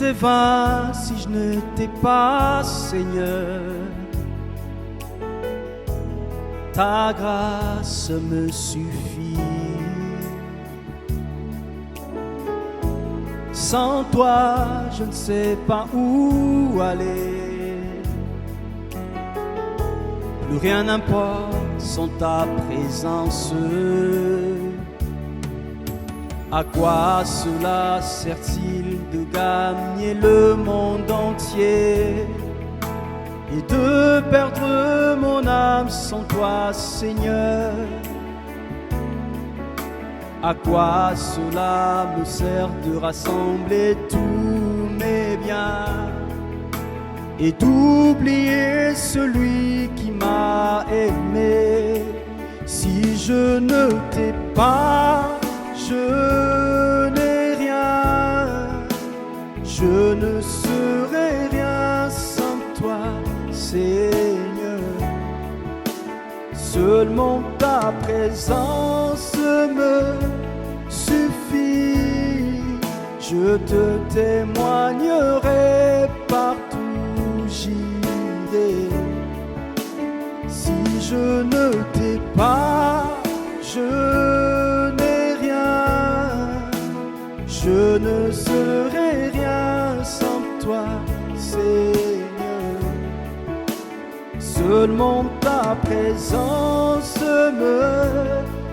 Tout est vain si je ne t'ai pas, Seigneur. Ta grâce me suffit. Sans toi, je ne sais pas où aller. Plus rien n'importe sans ta présence. À quoi cela sert-il de gagner le monde entier et de perdre mon âme sans toi, Seigneur? À quoi cela me sert de rassembler tous mes biens et d'oublier celui qui m'a aimé? Si je ne t'ai pas, je n'ai rien, je ne serai rien sans toi, Seigneur. Seulement ta présence me suffit. Je te témoignerai partout où j'irai. Si je ne t'ai pas, je n'ai rien, je ne serai rien sans toi, Seigneur. Seulement ta présence me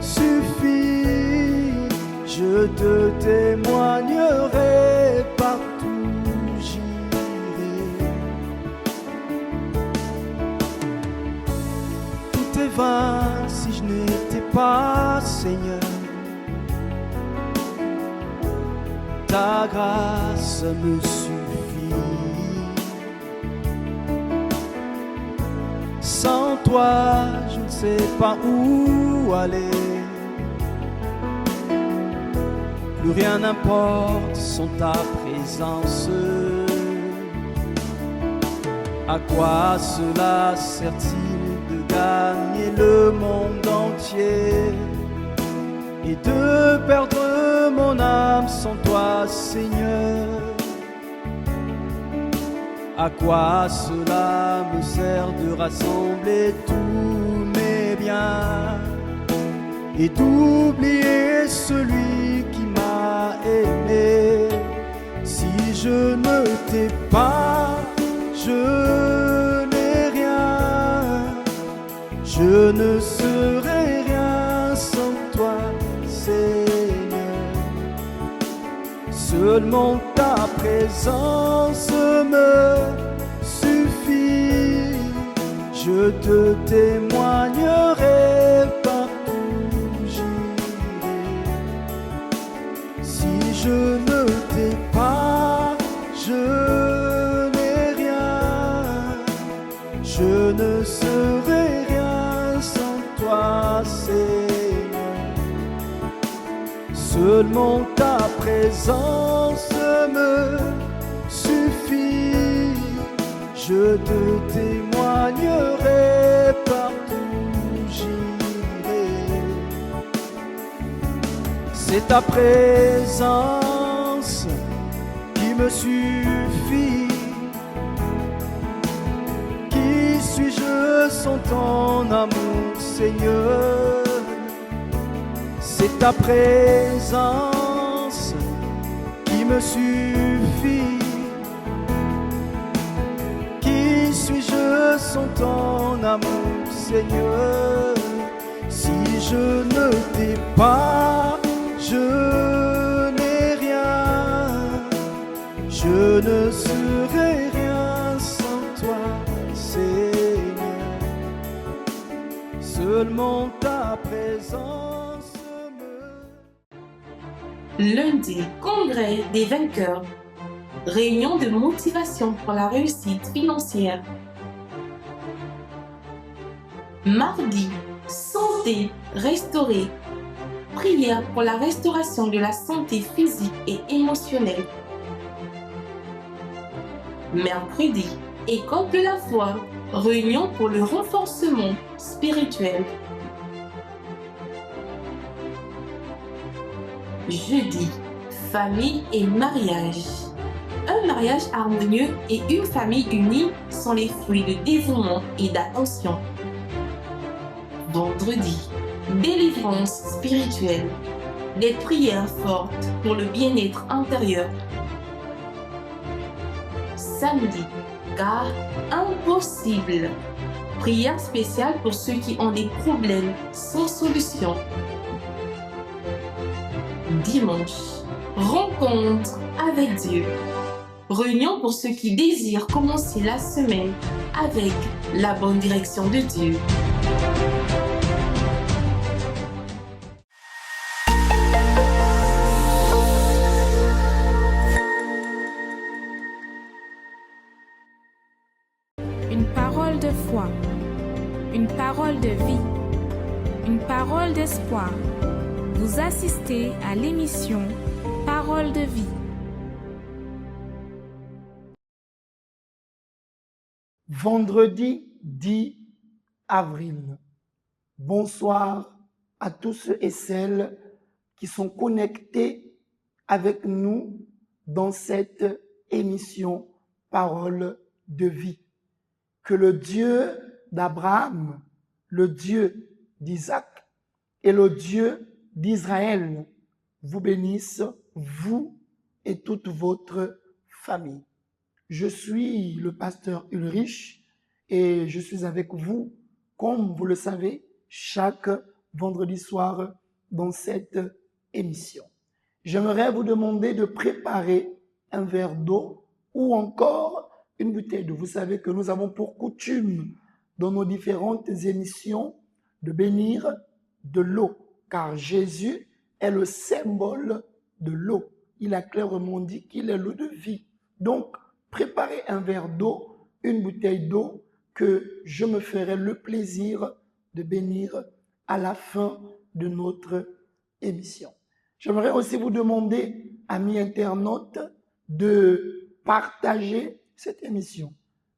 suffit. Je te témoignerai partout où j'irai. Tout est vain si je n'étais pas, Seigneur. Ta grâce me suffit. Sans toi, je ne sais pas où aller. Plus rien n'importe sans ta présence. À quoi cela sert-il de gagner le monde entier et de perdre mon âme sans toi, Seigneur? À quoi cela me sert de rassembler tous mes biens et d'oublier celui qui m'a aimé? Si je ne t'ai pas, je n'ai rien, je ne serai rien sans toi, Seigneur. Seulement ta présence me suffit. Je te témoignerai partout où j'irai. Si je ne t'ai pas, je n'ai rien, je ne serai rien sans toi, Seigneur. Seulement ta présence me suffit. Je te témoignerai partout où j'irai. C'est ta présence qui me suffit. Qui suis-je sans ton amour, Seigneur? C'est ta présence qui me suffit. Qui suis-je sans ton amour, Seigneur? Si je ne t'ai pas, je n'ai rien, je ne serai rien sans toi, Seigneur. Seulement ta présence me... Lundi, congrès des vainqueurs. Réunion de motivation pour la réussite financière. Mardi, santé restaurée. Prière pour la restauration de la santé physique et émotionnelle. Mercredi, école de la foi. Réunion pour le renforcement spirituel. Jeudi, famille et mariage. Un mariage harmonieux et une famille unie sont les fruits de dévouement et d'attention. Vendredi, délivrance spirituelle. Des prières fortes pour le bien-être intérieur. Samedi, car impossible. Prière spéciale pour ceux qui ont des problèmes sans solution. Dimanche, rencontre avec Dieu. Réunion pour ceux qui désirent commencer la semaine avec la bonne direction de Dieu. Une parole de foi, une parole de vie, une parole d'espoir. Vous assistez à l'émission Parole de vie. Vendredi 10 avril. Bonsoir à tous ceux et celles qui sont connectés avec nous dans cette émission Parole de vie. Que le Dieu d'Abraham, le Dieu d'Isaac et le Dieu d'Israël vous bénisse, vous et toute votre famille. Je suis le pasteur Ulrich et je suis avec vous, comme vous le savez, chaque vendredi soir dans cette émission. J'aimerais vous demander de préparer un verre d'eau ou encore une bouteille d'eau. Vous savez que nous avons pour coutume dans nos différentes émissions de bénir de l'eau, car Jésus est le symbole de l'eau. Il a clairement dit qu'il est l'eau de vie. Donc, préparez un verre d'eau, une bouteille d'eau que je me ferai le plaisir de bénir à la fin de notre émission. J'aimerais aussi vous demander, amis internautes, de partager cette émission.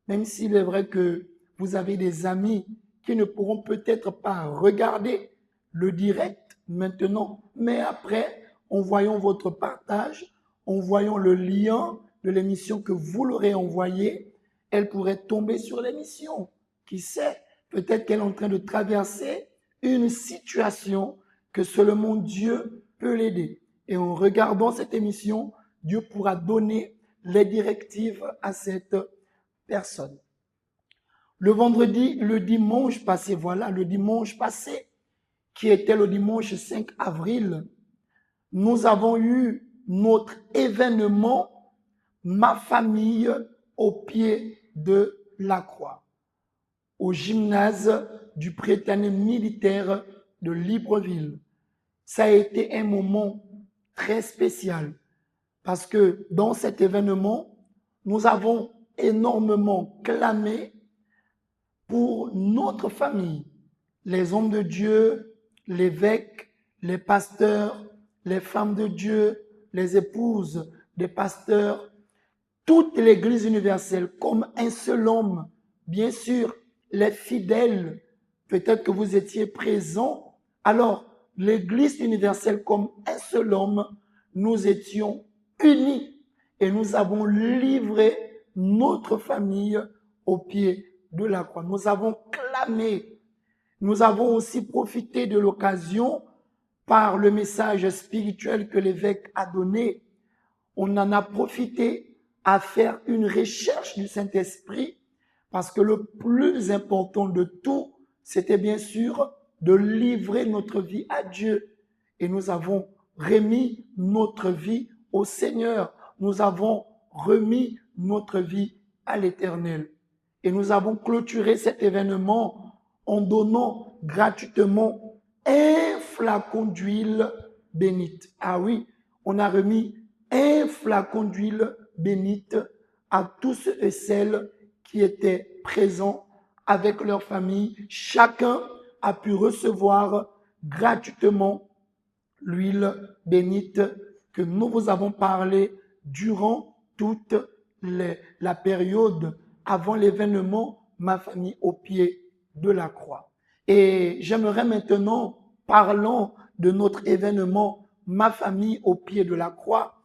Même s'il est vrai que vous avez des amis qui ne pourront peut-être pas regarder le direct maintenant, mais après, en voyant votre partage, en voyant le lien de l'émission que vous l'aurez envoyé, elle pourrait tomber sur l'émission. Qui sait, peut-être qu'elle est en train de traverser une situation que seulement Dieu peut l'aider. Et en regardant cette émission, Dieu pourra donner les directives à cette personne. Le dimanche passé, qui était le dimanche 5 avril, nous avons eu notre événement Ma famille au pied de la croix, au gymnase du Prytanée militaire de Libreville. Ça a été un moment très spécial parce que dans cet événement, nous avons énormément clamé pour notre famille, les hommes de Dieu, l'évêque, les pasteurs, les femmes de Dieu, les épouses des pasteurs, toute l'Église universelle comme un seul homme. Bien sûr, les fidèles, peut-être que vous étiez présents. Alors, l'Église universelle comme un seul homme, nous étions unis et nous avons livré notre famille au pied de la croix. Nous avons clamé. Nous avons aussi profité de l'occasion par le message spirituel que l'évêque a donné. On en a profité à faire une recherche du Saint-Esprit parce que le plus important de tout, c'était bien sûr de livrer notre vie à Dieu. Et nous avons remis notre vie au Seigneur. Nous avons remis notre vie à l'Éternel. Et nous avons clôturé cet événement en donnant gratuitement un flacon d'huile bénite. Ah oui, on a remis un flacon d'huile bénite à tous ceux et celles qui étaient présents avec leur famille. Chacun a pu recevoir gratuitement l'huile bénite que nous vous avons parlé durant toute la période avant l'événement Ma famille au pied de la croix. Et j'aimerais maintenant, parlant de notre événement Ma famille au pied de la croix,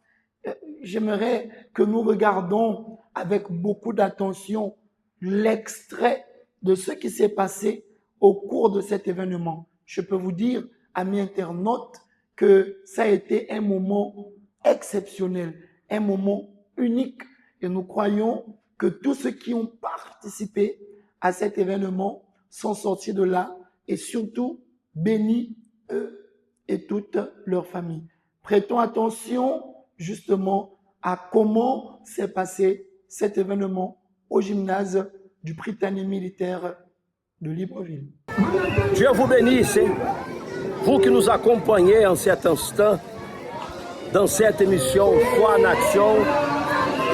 j'aimerais que nous regardions avec beaucoup d'attention l'extrait de ce qui s'est passé au cours de cet événement. Je peux vous dire, amis internautes, que ça a été un moment exceptionnel, un moment unique. Et nous croyons que tous ceux qui ont participé à cet événement sont sortis de là et surtout bénis, eux et toute leur famille. Prêtons attention justement à comment s'est passé cet événement au gymnase du Prytanée militaire de Libreville. Dieu vous bénisse, vous qui nous accompagnez en cet instant, dans cette émission Foi en Action,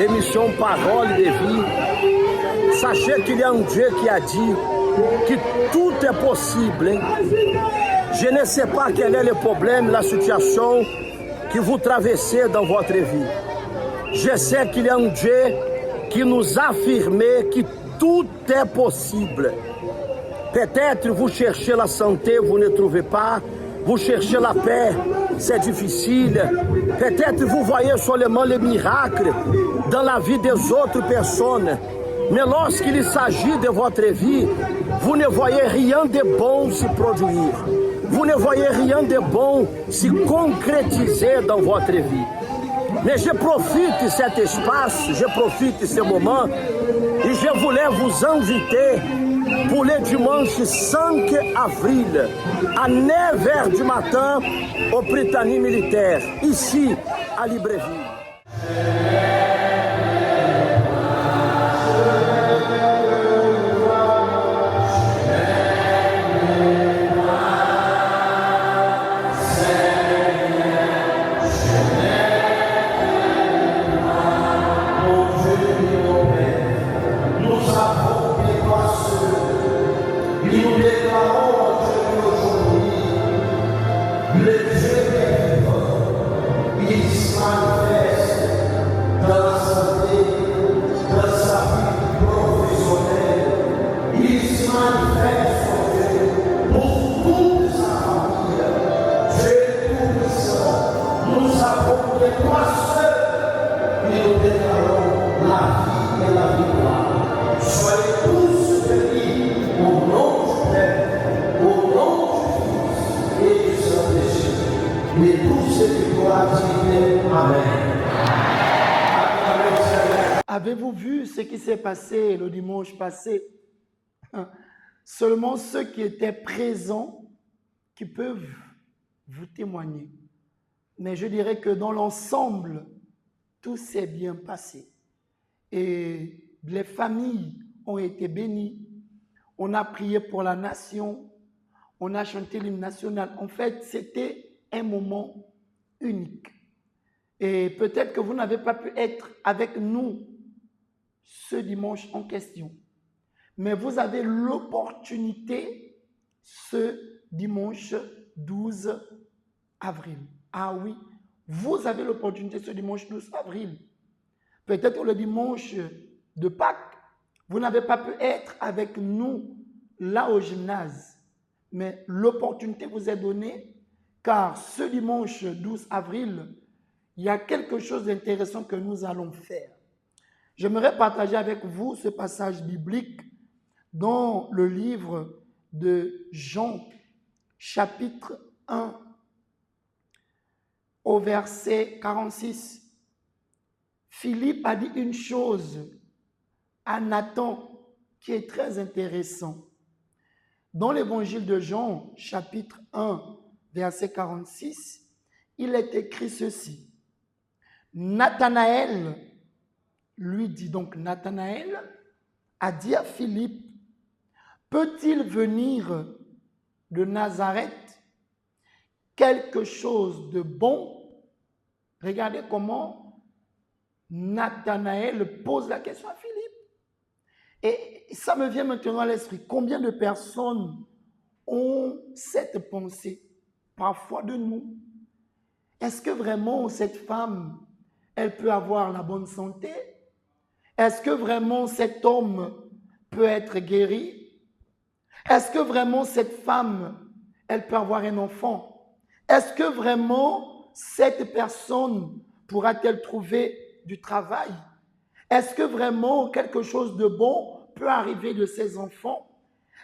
émission Parole de vie. Sachez qu'il y a un Dieu qui a dit que tout est possible. Je ne sais pas quel est le problème, la situation que vous traversez dans votre vie. Je sais qu'il y a un Dieu qui nous a affirmé que tout est possible. Peut-être vous cherchez la santé, vous ne trouvez pas. Vous cherchez la paix, c'est difficile. Peut-être vous voyez seulement les miracles dans la vie des autres personnes. Mais lorsqu'il s'agit de votre vie, vous ne voyez rien de bon se produire. Vous ne voyez rien de bon se concrétiser dans votre vie. Mais je profite de cet espace, je profite de ce moment et je voulais vous inviter pour le dimanche 5 avril à 9h du matin au Prytanée militaire, ici à Libreville. Avez-vous vu ce qui s'est passé le dimanche passé? Seulement ceux qui étaient présents qui peuvent vous témoigner. Mais je dirais que dans l'ensemble, tout s'est bien passé. Et les familles ont été bénies. On a prié pour la nation. On a chanté l'hymne national. En fait, c'était un moment unique. Et peut-être que vous n'avez pas pu être avec nous ce dimanche en question. Mais vous avez l'opportunité ce dimanche 12 avril. Ah oui, vous avez l'opportunité ce dimanche 12 avril. Peut-être le dimanche de Pâques, vous n'avez pas pu être avec nous là au gymnase. Mais l'opportunité vous est donnée car ce dimanche 12 avril, il y a quelque chose d'intéressant que nous allons faire. J'aimerais partager avec vous ce passage biblique dans le livre de Jean, chapitre 1, au verset 46. Philippe a dit une chose à Nathan qui est très intéressant. Dans l'évangile de Jean, chapitre 1, verset 46, il est écrit ceci. Nathanaël lui dit, donc Nathanaël a dit à Philippe, peut-il venir de Nazareth quelque chose de bon? Regardez comment Nathanaël pose la question à Philippe. Et ça me vient maintenant à l'esprit. Combien de personnes ont cette pensée, parfois de nous? Est-ce que vraiment cette femme, elle peut avoir la bonne santé? Est-ce que vraiment cet homme peut être guéri? Est-ce que vraiment cette femme, elle peut avoir un enfant? Est-ce que vraiment cette personne pourra-t-elle trouver du travail? Est-ce que vraiment quelque chose de bon peut arriver de ses enfants?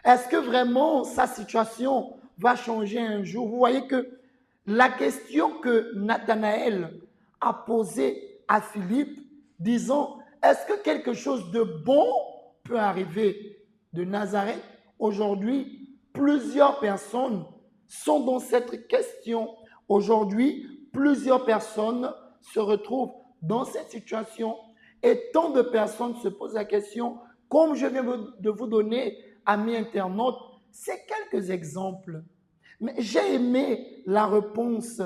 Est-ce que vraiment sa situation va changer un jour? Vous voyez que la question que Nathanaël a posée à Philippe, disant, est-ce que quelque chose de bon peut arriver de Nazareth? Aujourd'hui, plusieurs personnes sont dans cette question. Aujourd'hui, plusieurs personnes se retrouvent dans cette situation et tant de personnes se posent la question, comme je viens de vous donner, amis internautes, c'est quelques exemples. Mais j'ai aimé la réponse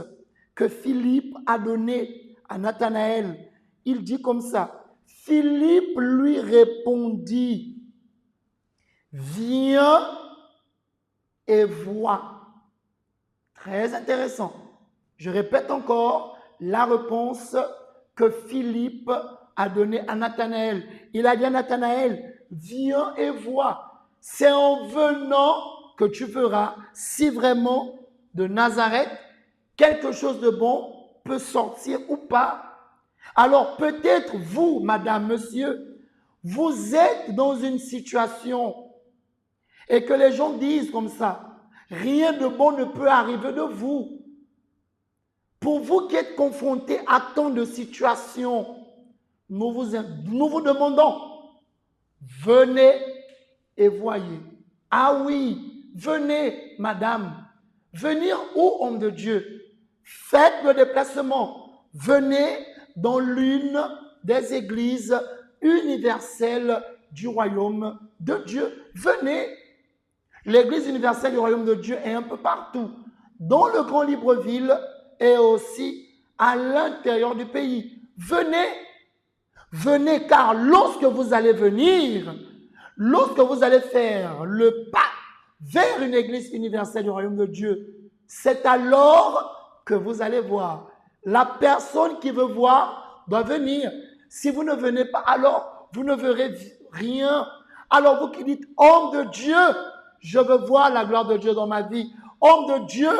que Philippe a donnée à Nathanaël. Il dit comme ça, Philippe lui répondit, viens et vois. Très intéressant. Je répète encore la réponse que Philippe a donnée à Nathanaël. Il a dit à Nathanaël, viens et vois. C'est en venant que tu verras si vraiment de Nazareth, quelque chose de bon peut sortir ou pas. Alors peut-être vous, madame, monsieur, vous êtes dans une situation et que les gens disent comme ça, rien de bon ne peut arriver de vous. Pour vous qui êtes confrontés à tant de situations, nous vous demandons, venez et voyez. Ah oui, venez, madame. Venir où, homme de Dieu? Faites le déplacement. Venez dans l'une des églises universelles du royaume de Dieu. Venez. L'église universelle du royaume de Dieu est un peu partout. Dans le Grand Libreville et aussi à l'intérieur du pays. Venez. Venez, car lorsque vous allez venir, lorsque vous allez faire le pas vers une église universelle du royaume de Dieu, c'est alors que vous allez voir. La personne qui veut voir doit venir. Si vous ne venez pas, alors vous ne verrez rien. Alors vous qui dites, homme de Dieu, je veux voir la gloire de Dieu dans ma vie. Homme de Dieu,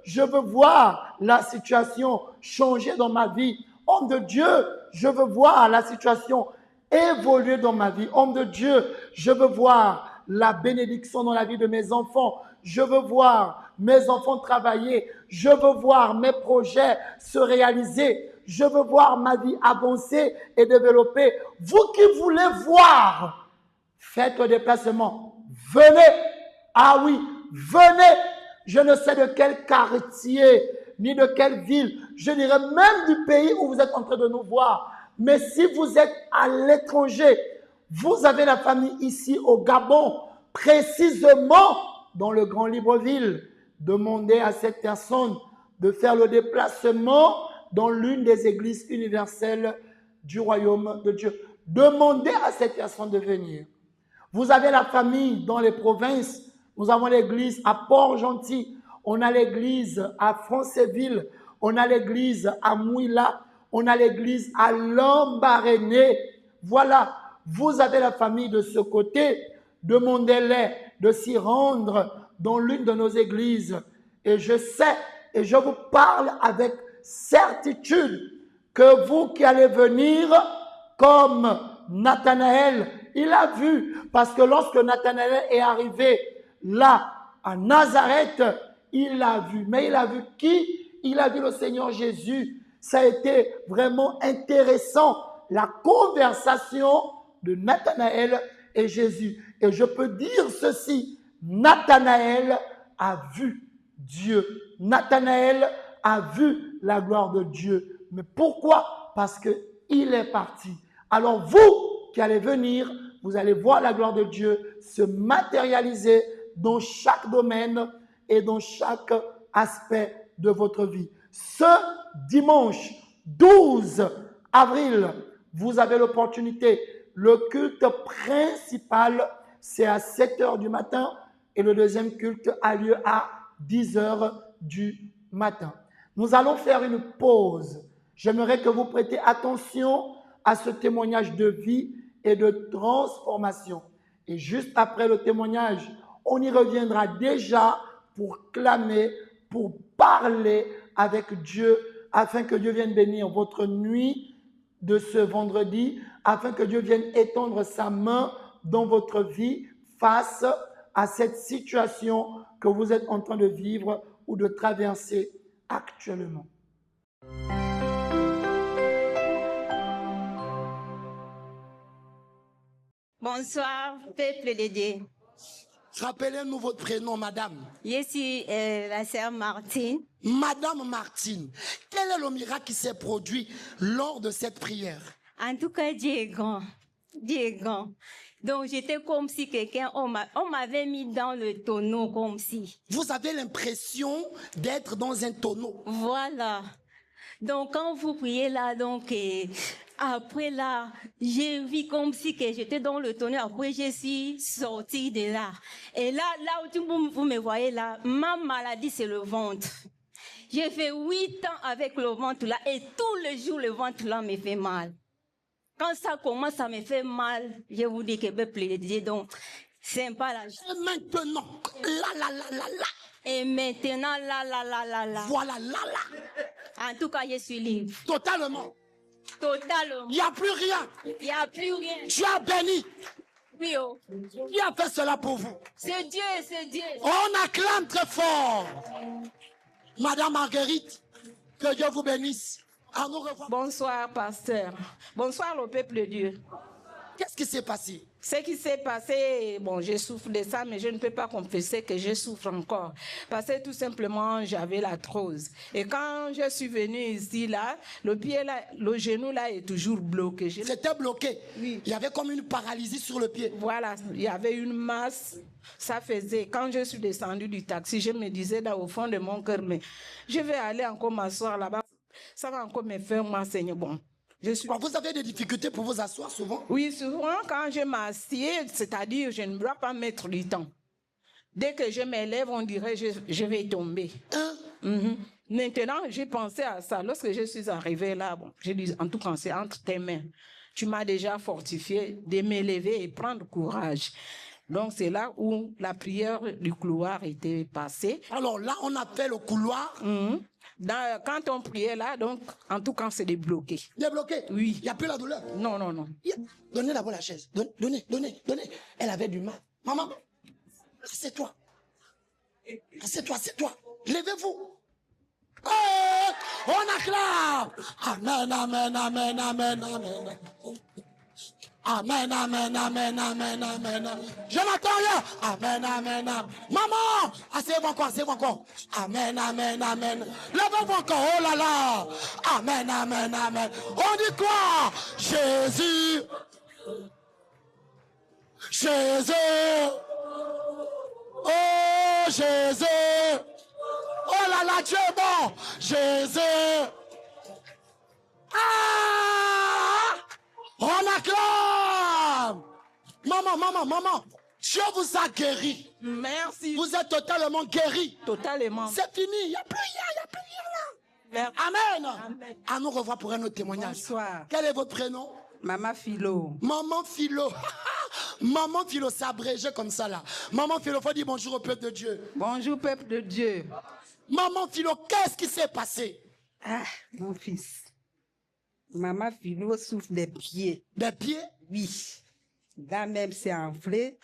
je veux voir la situation changer dans ma vie. Homme de Dieu, je veux voir la situation évoluer dans ma vie. Homme de Dieu, je veux voir la bénédiction dans la vie de mes enfants. Je veux voir mes enfants travailler. Je veux voir mes projets se réaliser. Je veux voir ma vie avancer et développer. Vous qui voulez voir, faites le déplacement. Venez. Ah oui, venez. Je ne sais de quel quartier, ni de quelle ville, je dirais même du pays où vous êtes en train de nous voir. Mais si vous êtes à l'étranger, vous avez la famille ici au Gabon, précisément dans le Grand Libreville, demandez à cette personne de faire le déplacement dans l'une des églises universelles du royaume de Dieu. Demandez à cette personne de venir. Vous avez la famille dans les provinces. Nous avons l'église à Port-Gentil, on a l'église à Francéville, on a l'église à Mouila, on a l'église à Lambaréné. Voilà, vous avez la famille de ce côté, demandez-les de s'y rendre dans l'une de nos églises. Et je sais, et je vous parle avec certitude, que vous qui allez venir comme Nathanaël, il a vu, parce que lorsque Nathanaël est arrivé là, à Nazareth, il l'a vu. Mais il a vu qui? Il a vu le Seigneur Jésus. Ça a été vraiment intéressant, la conversation de Nathanaël et Jésus. Et je peux dire ceci, Nathanaël a vu Dieu. Nathanaël a vu la gloire de Dieu. Mais pourquoi? Parce qu'il est parti. Alors vous qui allez venir, vous allez voir la gloire de Dieu se matérialiser dans chaque domaine et dans chaque aspect de votre vie. Ce dimanche 12 avril, vous avez l'opportunité. Le culte principal, c'est à 7 h du matin et le deuxième culte a lieu à 10 h du matin. Nous allons faire une pause. J'aimerais que vous prêtiez attention à ce témoignage de vie et de transformation. Et juste après le témoignage, on y reviendra déjà pour clamer, pour parler avec Dieu afin que Dieu vienne bénir votre nuit de ce vendredi, afin que Dieu vienne étendre sa main dans votre vie face à cette situation que vous êtes en train de vivre ou de traverser actuellement. Bonsoir, peuple de Dieu. Rappelez-nous votre prénom, madame. Je suis la sœur Martine. Madame Martine, quel est le miracle qui s'est produit lors de cette prière? En tout cas, Dieu est grand. Dieu est grand. Donc, j'étais comme si on m'avait mis dans le tonneau, comme si. Vous avez l'impression d'être dans un tonneau. Voilà. Donc, quand vous priez là, donc, après là, j'ai vu comme si que j'étais dans le tonneau. Après, je suis sortie de là. Et là où vous me voyez là, ma maladie, c'est le ventre. J'ai fait 8 ans avec le ventre là, et tous les jours, le ventre là me fait mal. Quand ça commence, ça me fait mal. Je vous dis que je peux plaider. Donc, c'est pas là. Et maintenant, là. Et maintenant, là. Voilà, là. En tout cas, je suis libre. Totalement. Totalement. Il n'y a plus rien. Il n'y a plus rien. Tu as béni. Oui, oh. Qui a fait cela pour vous? C'est Dieu, c'est Dieu. On acclame très fort. Madame Marguerite, que Dieu vous bénisse. À nous revoir. Bonsoir, pasteur. Bonsoir, le peuple de Dieu. Qu'est-ce qui s'est passé? Ce qui s'est passé, bon, je souffre de ça, mais je ne peux pas confesser que je souffre encore. Parce que tout simplement, j'avais l'arthrose. Et quand je suis venue ici, là, le pied, là, le genou, là, est toujours bloqué. C'était bloqué. Oui. Il y avait comme une paralysie sur le pied. Voilà, il y avait une masse. Ça faisait, quand je suis descendue du taxi, je me disais là au fond de mon cœur, mais je vais aller encore m'asseoir là-bas. Ça va encore me faire m'enseigner. Bon. Vous avez des difficultés pour vous asseoir souvent? Oui, souvent quand je m'assieds, c'est-à-dire je ne dois pas mettre du temps. Dès que je m'élève, on dirait que je vais tomber. Maintenant, j'ai pensé à ça. Lorsque je suis arrivée là, bon, j'ai dit, en tout cas, c'est entre tes mains. Tu m'as déjà fortifié de m'élever et prendre courage. Donc, c'est là où la prière du couloir était passée. Alors là, on appelle le couloir. Quand on priait là, donc, en tout cas, c'est débloqué. Débloqué? Oui. Il n'y a plus la douleur? Non. Donnez d'abord la chaise. Donnez. Elle avait du mal. Maman, assieds-toi. Assieds-toi. Levez-vous. Oh, on acclame. Amen. Amen. Je n'entends rien. Amen. Maman, asseyez-vous encore. Amen. Levez-vous encore. Oh là là. Amen. On dit quoi? Jésus. Oh Jésus. Oh là là, Dieu est bon. Jésus. On acclame. Maman. Dieu vous a guéri. Merci. Vous êtes totalement guéri. Totalement. C'est fini. Il n'y a plus rien là. Amen. À nous revoir pour un autre témoignage. Bonsoir. Quel est votre prénom? Maman Philo. Maman Philo. Maman Philo, c'est abrégé comme ça là. Maman Philo, faut dire bonjour au peuple de Dieu. Bonjour peuple de Dieu. Maman Philo, qu'est-ce qui s'est passé? Ah, mon fils. Maman Philo souffre des pieds. Des pieds? Oui. Là même, c'est enflé.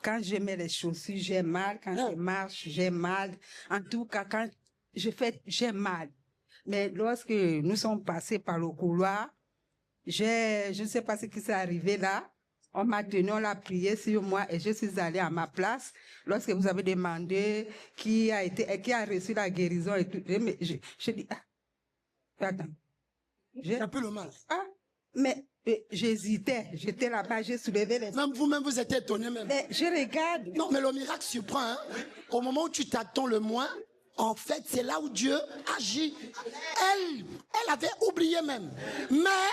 Quand je mets les chaussures, j'ai mal. Quand je marche, j'ai mal. En tout cas, quand je fais, j'ai mal. Mais lorsque nous sommes passés par le couloir, je ne sais pas ce qui s'est arrivé là. On m'a tenu, on a prié sur moi et je suis allée à ma place. Lorsque vous avez demandé qui a reçu la guérison et tout, je dis, attends. J'ai un peu le mal. Mais j'hésitais. J'étais là-bas, j'ai soulevé les... Même vous-même, vous êtes étonné même. Mais je regarde. Non, mais le miracle surprend. Hein? Au moment où tu t'attends le moins, en fait, c'est là où Dieu agit. Elle avait oublié même. Mais...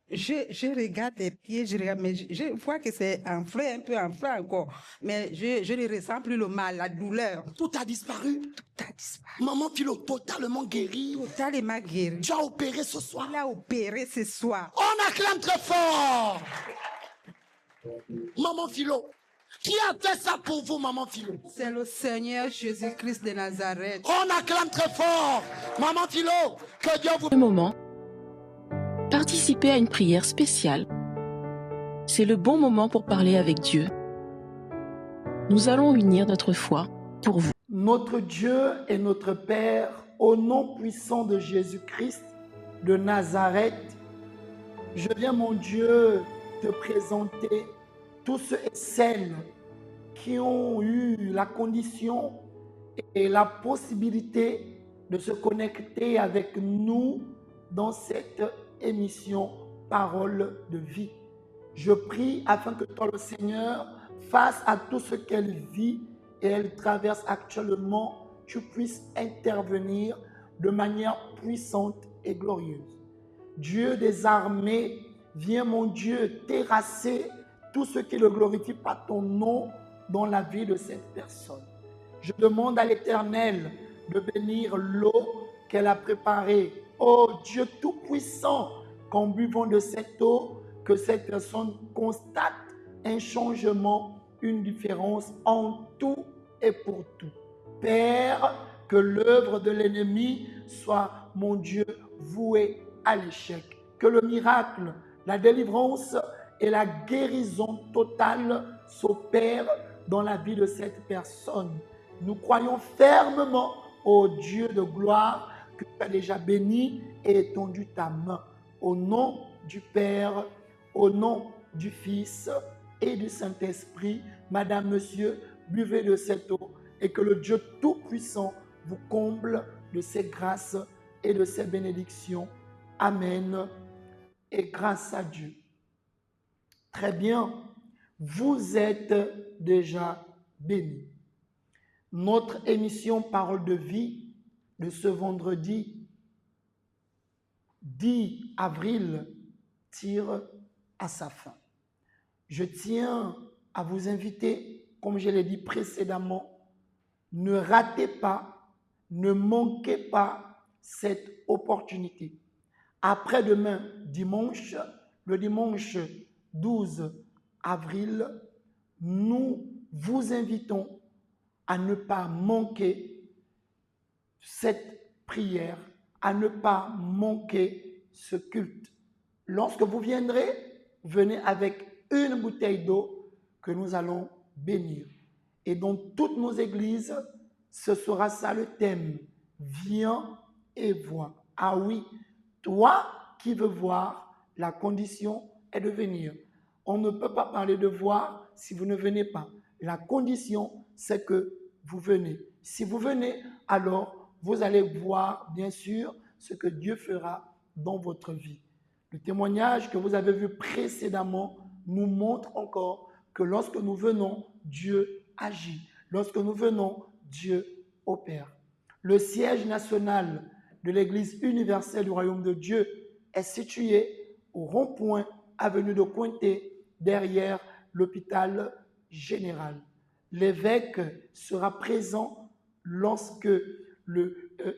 Je regarde les pieds, mais je vois que c'est enflé, un peu enflé encore. Mais je ne ressens plus le mal, la douleur. Tout a disparu. Tout a disparu. Maman Philo, totalement guérie. Totalement guérie. Tu as opéré ce soir. Il a opéré ce soir. On acclame très fort. Maman Philo. Qui a fait ça pour vous, Maman Philo? C'est le Seigneur Jésus-Christ de Nazareth. On acclame très fort. Maman Philo, Que Dieu vous... Ce moment, participez à une prière spéciale. C'est le bon moment pour parler avec Dieu. Nous allons unir notre foi pour vous. Notre Dieu et notre Père, au nom puissant de Jésus-Christ de Nazareth, je viens, mon Dieu, te présenter tous ceux et celles qui ont eu la condition et la possibilité de se connecter avec nous dans cette émission Parole de vie. Je prie afin que toi, le Seigneur, face à tout ce qu'elle vit et elle traverse actuellement, tu puisses intervenir de manière puissante et glorieuse. Dieu des armées, viens, mon Dieu, terrasser tout ce qui ne glorifie pas ton nom dans la vie de cette personne. Je demande à l'Éternel de bénir l'eau qu'elle a préparée. Oh Dieu Tout-Puissant, qu'en buvant de cette eau, que cette personne constate un changement, une différence en tout et pour tout. Père, que l'œuvre de l'ennemi soit, mon Dieu, vouée à l'échec. Que le miracle, la délivrance et la guérison totale s'opèrent dans la vie de cette personne. Nous croyons fermement, ô Dieu de gloire, que tu as déjà béni et étendu ta main. Au nom du Père, au nom du Fils et du Saint-Esprit, Madame, Monsieur, buvez de cette eau et que le Dieu Tout-Puissant vous comble de ses grâces et de ses bénédictions. Amen. Et grâce à Dieu. Très bien, vous êtes déjà bénis. Notre émission Parole de vie de ce vendredi 10 avril tire à sa fin. Je tiens à vous inviter, comme je l'ai dit précédemment, ne ratez pas, ne manquez pas cette opportunité. Après-demain, dimanche, le dimanche 12 avril, nous vous invitons à ne pas manquer cette prière, à ne pas manquer ce culte. Lorsque vous viendrez, venez avec une bouteille d'eau que nous allons bénir. Et dans toutes nos églises, ce sera ça le thème. Viens et vois. Ah oui, toi qui veux voir, la condition est de venir. On ne peut pas parler de voir si vous ne venez pas. La condition, c'est que vous venez. Si vous venez, alors vous allez voir, bien sûr, ce que Dieu fera dans votre vie. Le témoignage que vous avez vu précédemment nous montre encore que lorsque nous venons, Dieu agit. Lorsque nous venons, Dieu opère. Le siège national de l'Église universelle du Royaume de Dieu est situé au rond-point avenue de Cointet, derrière l'hôpital général. L'évêque sera présent lorsque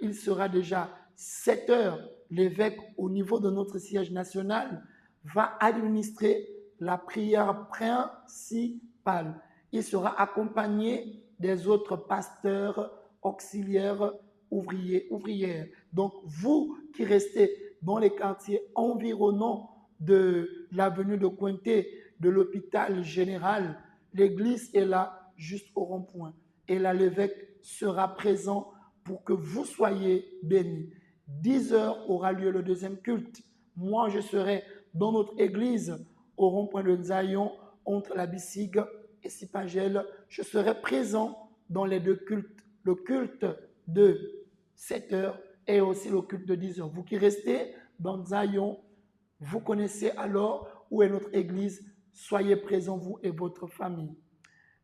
il sera déjà 7 heures. L'évêque, au niveau de notre siège national, va administrer la prière principale. Il sera accompagné des autres pasteurs, auxiliaires, ouvrières. Donc, vous qui restez dans les quartiers environnants de l'avenue de Cointet, de l'hôpital général, l'église est là, juste au rond-point. Et là, l'évêque sera présent pour que vous soyez bénis. 10 heures aura lieu le deuxième culte. Moi, je serai dans notre église, au rond-point de Zion, entre la Bissigue et Sipagel. Je serai présent dans les deux cultes. Le culte de 7 heures et aussi le culte de 10 heures. Vous qui restez dans Zion, vous connaissez alors où est notre église. Soyez présents, vous et votre famille.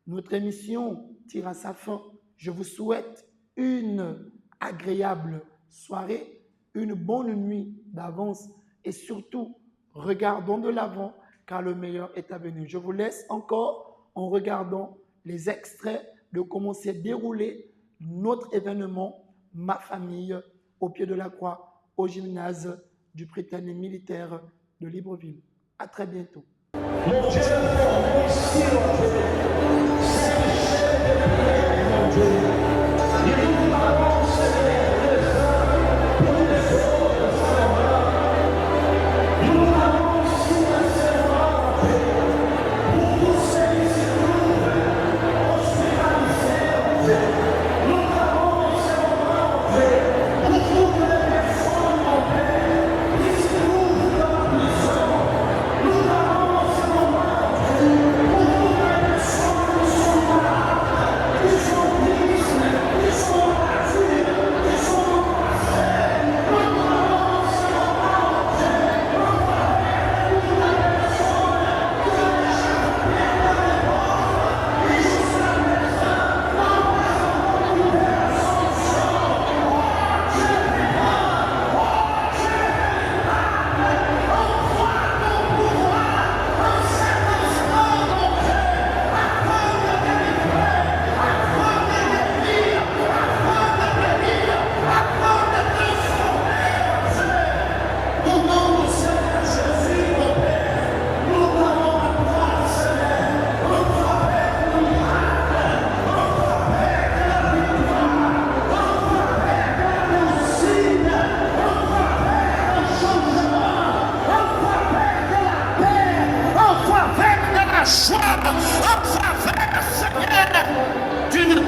Notre émission tire à sa fin. Je vous souhaite une agréable soirée, une bonne nuit d'avance et surtout, regardons de l'avant car le meilleur est à venir. Je vous laisse encore en regardant les extraits de comment s'est déroulé notre événement Ma famille au pied de la croix au gymnase du Prytanée militaire de Libreville. À très bientôt. Mon Dieu, mon Dieu,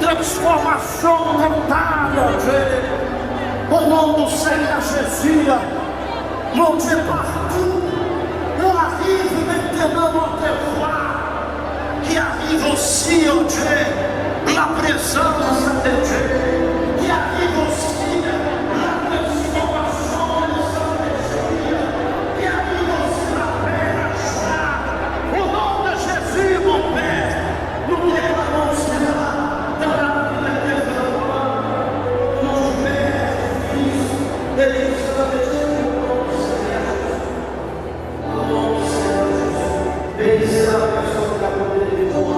transformation totale, Dieu. Au nom du Seigneur Jésus, mon Dieu, partout où arrive maintenant notre foi, qui arrive aussi, oh Dieu, la présence de Dieu, qui arrive aussi la transformation de Saint-Esprit, qui arrive aussi la paix, la joie. Au nom de Jésus, mon Père, nous vous déclarons cela dans la vie de Dieu, mon Père, Fils et l'Esprit. Bénissez la personne qui a porté les mots.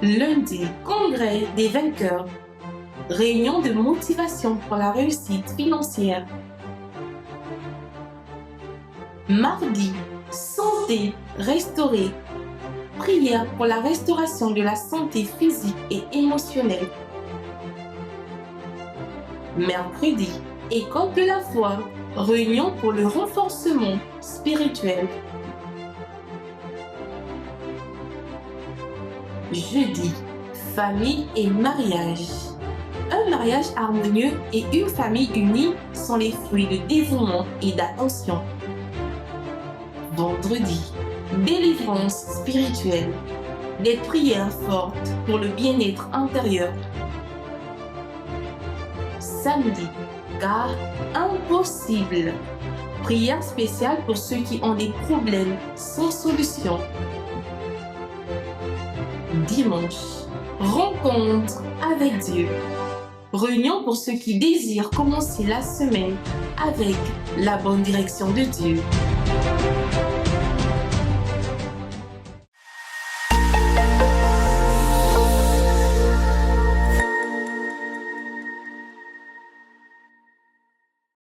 Lundi, congrès des vainqueurs. Réunion de motivation pour la réussite financière. Mardi, santé restaurée. Prière pour la restauration de la santé physique et émotionnelle. Mercredi, école de la foi. Réunion pour le renforcement spirituel. Jeudi, famille et mariage. Un mariage harmonieux et une famille unie sont les fruits de dévouement et d'attention. Vendredi, délivrance spirituelle. Des prières fortes pour le bien-être intérieur. Samedi, car impossible. Prière spéciale pour ceux qui ont des problèmes sans solution. Dimanche, rencontre avec Dieu. Réunion pour ceux qui désirent commencer la semaine avec la bonne direction de Dieu.